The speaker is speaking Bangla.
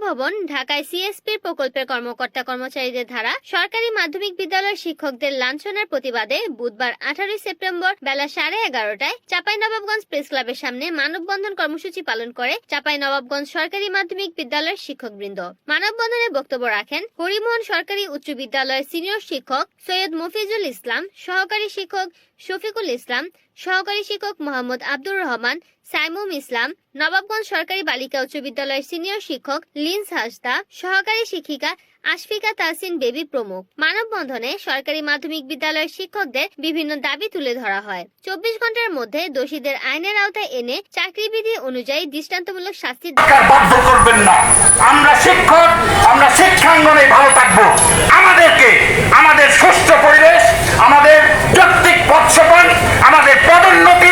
ভবন ঢাকায় সিএসপির প্রকল্পের কর্মকর্তা কর্মচারীদের ধারা সরকারি মাধ্যমিক বিদ্যালয়ের শিক্ষকদের লাঞ্ছনার প্রতিবাদে বুধবার 18 সেপ্টেম্বর বেলা 11:30টায় চাঁপাইনবাবগঞ্জ প্রেস ক্লাবের সামনে মানববন্ধন কর্মসূচি পালন করে চাঁপাইনবাবগঞ্জ সরকারি মাধ্যমিক বিদ্যালয়ের শিক্ষকবৃন্দ। মানববন্ধনে বক্তব্য রাখেন হরিমোহন সরকারি উচ্চ বিদ্যালয়ের সিনিয়র শিক্ষক সৈয়দ মফিজুল ইসলাম, সহকারী শিক্ষক শফিকুল ইসলাম, সহকারী শিক্ষক মোহাম্মদ আব্দুর রহমান, সাইমুম ইসলাম, নবাবগঞ্জ সরকারি বালিকা উচ্চ বিদ্যালয়ের সিনিয়র শিক্ষক লিন্স হাসদা, সহকারী শিক্ষিকা আশফিকা তাহসিন বেবি প্রমুখ। মানববন্ধনে সরকারি মাধ্যমিক বিদ্যালয়ের শিক্ষকদের বিভিন্ন দাবি তুলে ধরা হয়। 24 ঘন্টার মধ্যে দোষীদের আইনের আওতায় এনে চাকরিবিধি অনুযায়ী দৃষ্টান্তমূলক শাস্তি বাধ্য করবেন না। আমরা শিক্ষক, আমরা শিক্ষাঙ্গনে ভালো থাকবো। আমাদেরকে আমাদের সুস্থ পরিবেশ, আমাদের যৌক্তিক পদসেবন, আমাদের পদোন্নতি